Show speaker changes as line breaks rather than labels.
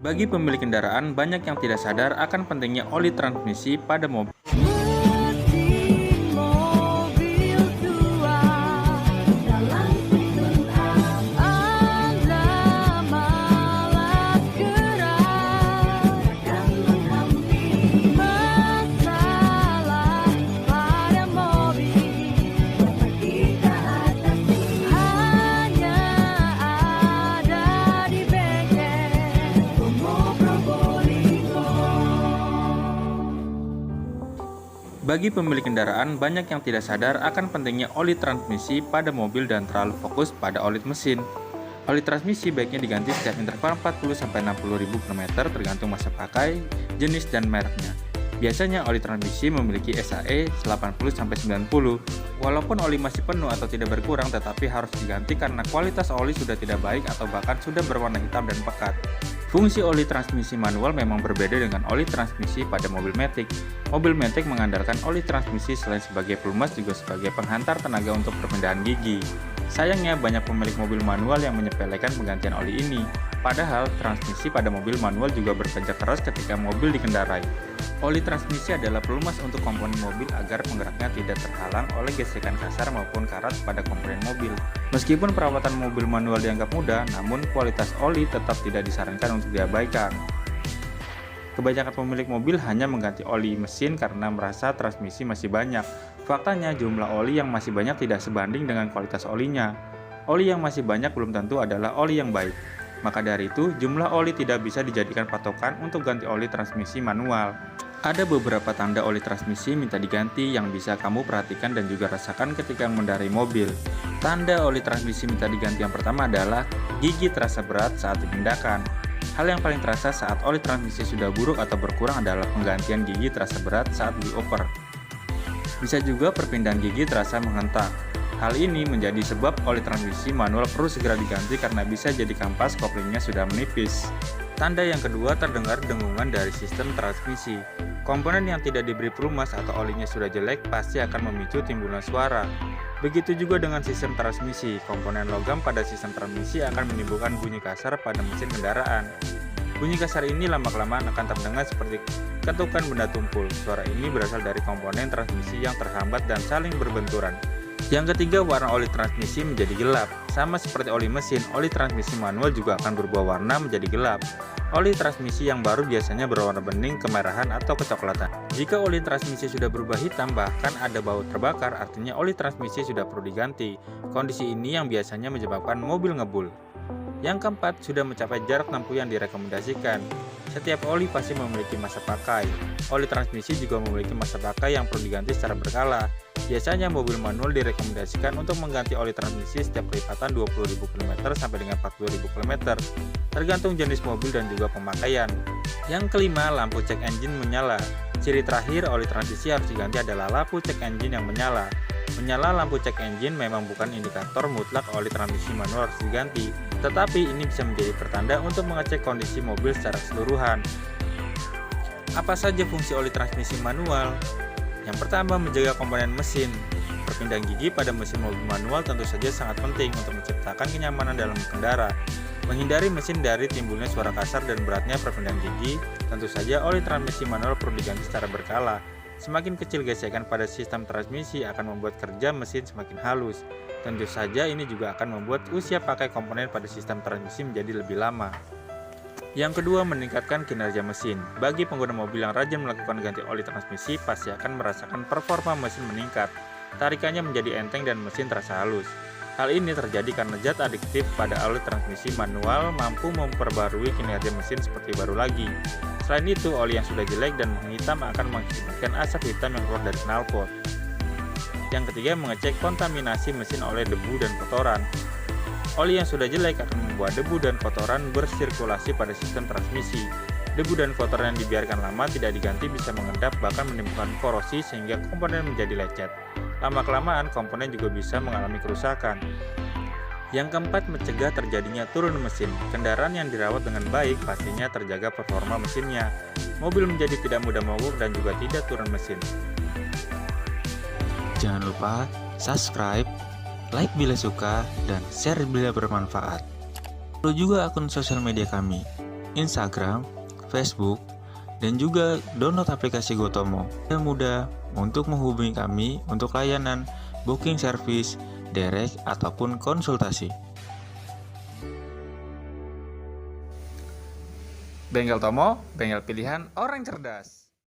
Bagi pemilik kendaraan, banyak yang tidak sadar akan pentingnya oli transmisi pada mobil.
Mesin mobil tua dalam penggunaan Anda malas keras akan menghampiri masalah pada mobil dapat kita atasi hanya ada di bengkel Tomo Probolinggo.
Bagi pemilik kendaraan, banyak yang tidak sadar akan pentingnya oli transmisi pada mobil dan terlalu fokus pada oli mesin. Oli transmisi baiknya diganti setiap interval 40-60 ribu km tergantung masa pakai, jenis, dan mereknya. Biasanya oli transmisi memiliki SAE 80-90. Walaupun oli masih penuh atau tidak berkurang, tetapi harus diganti karena kualitas oli sudah tidak baik atau bahkan sudah berwarna hitam dan pekat. Fungsi oli transmisi manual memang berbeda dengan oli transmisi pada mobil matic. Mobil matic mengandalkan oli transmisi selain sebagai pelumas juga sebagai penghantar tenaga untuk perpindahan gigi. Sayangnya banyak pemilik mobil manual yang menyepelekan penggantian oli ini. Padahal transmisi pada mobil manual juga bekerja keras ketika mobil dikendarai. Oli transmisi adalah pelumas untuk komponen mobil agar penggeraknya tidak terhalang oleh gesekan kasar maupun karat pada komponen mobil. Meskipun perawatan mobil manual dianggap mudah, namun kualitas oli tetap tidak disarankan untuk diabaikan. Kebanyakan pemilik mobil hanya mengganti oli mesin karena merasa transmisi masih banyak. Faktanya, jumlah oli yang masih banyak tidak sebanding dengan kualitas olinya. Oli yang masih banyak belum tentu adalah oli yang baik. Maka dari itu, jumlah oli tidak bisa dijadikan patokan untuk ganti oli transmisi manual. Ada beberapa tanda oli transmisi minta diganti yang bisa kamu perhatikan dan juga rasakan ketika mengendarai mobil. Tanda oli transmisi minta diganti yang pertama adalah gigi terasa berat saat dipindahkan. Hal yang paling terasa saat oli transmisi sudah buruk atau berkurang adalah penggantian gigi terasa berat saat dioper. Bisa juga perpindahan gigi terasa menghentak. Hal ini menjadi sebab oli transmisi manual perlu segera diganti karena bisa jadi kampas koplingnya sudah menipis. Tanda yang kedua terdengar dengungan dari sistem transmisi. Komponen yang tidak diberi pelumas atau olinya sudah jelek pasti akan memicu timbulan suara. Begitu juga dengan sistem transmisi. Komponen logam pada sistem transmisi akan menimbulkan bunyi kasar pada mesin kendaraan. Bunyi kasar ini lama-kelamaan akan terdengar seperti ketukan benda tumpul. Suara ini berasal dari komponen transmisi yang terhambat dan saling berbenturan. Yang ketiga, warna oli transmisi menjadi gelap. Sama seperti oli mesin, oli transmisi manual juga akan berubah warna menjadi gelap. Oli transmisi yang baru biasanya berwarna bening, kemerahan, atau kecoklatan. Jika oli transmisi sudah berubah hitam, bahkan ada bau terbakar, artinya oli transmisi sudah perlu diganti. Kondisi ini yang biasanya menyebabkan mobil ngebul. Yang keempat, sudah mencapai jarak tempuh yang direkomendasikan. Setiap oli pasti memiliki masa pakai. Oli transmisi juga memiliki masa pakai yang perlu diganti secara berkala. Biasanya mobil manual direkomendasikan untuk mengganti oli transmisi setiap kelipatan 20.000 km sampai dengan 40.000 km, tergantung jenis mobil dan juga pemakaian. Yang kelima, lampu cek engine menyala. Ciri terakhir oli transmisi harus diganti adalah lampu cek engine yang menyala. Menyala lampu cek engine memang bukan indikator mutlak oli transmisi manual harus diganti, tetapi ini bisa menjadi pertanda untuk mengecek kondisi mobil secara keseluruhan. Apa saja fungsi oli transmisi manual? Yang pertama, menjaga komponen mesin. Perpindahan gigi pada mesin mobil manual tentu saja sangat penting untuk menciptakan kenyamanan dalam berkendara. Menghindari mesin dari timbulnya suara kasar dan beratnya perpindahan gigi, tentu saja oli transmisi manual perlu diganti secara berkala. Semakin kecil gesekan pada sistem transmisi akan membuat kerja mesin semakin halus. Tentu saja ini juga akan membuat usia pakai komponen pada sistem transmisi menjadi lebih lama. Yang kedua, meningkatkan kinerja mesin. Bagi pengguna mobil yang rajin melakukan ganti oli transmisi, pasti akan merasakan performa mesin meningkat. Tarikannya menjadi enteng dan mesin terasa halus. Hal ini terjadi karena zat adiktif pada oli transmisi manual mampu memperbarui kinerja mesin seperti baru lagi. Selain itu, oli yang sudah jelek dan menghitam akan mengakibatkan asap hitam yang keluar dari knalpot. Yang ketiga, mengecek kontaminasi mesin oleh debu dan kotoran. Oli yang sudah jelek akan membuat debu dan kotoran bersirkulasi pada sistem transmisi. Debu dan kotoran yang dibiarkan lama tidak diganti bisa mengendap bahkan menimbulkan korosi sehingga komponen menjadi lecet. Lama-kelamaan komponen juga bisa mengalami kerusakan. Yang keempat, mencegah terjadinya turun mesin. Kendaraan yang dirawat dengan baik pastinya terjaga performa mesinnya. Mobil menjadi tidak mudah mogok dan juga tidak turun mesin. Jangan lupa subscribe, like bila suka, dan share bila bermanfaat. Follow juga akun sosial media kami.
Instagram, Facebook, dan juga download aplikasi Gotomo. Dan mudah untuk menghubungi kami untuk layanan booking service, direct, ataupun konsultasi.
Bengkel Tomo, bengkel pilihan orang cerdas.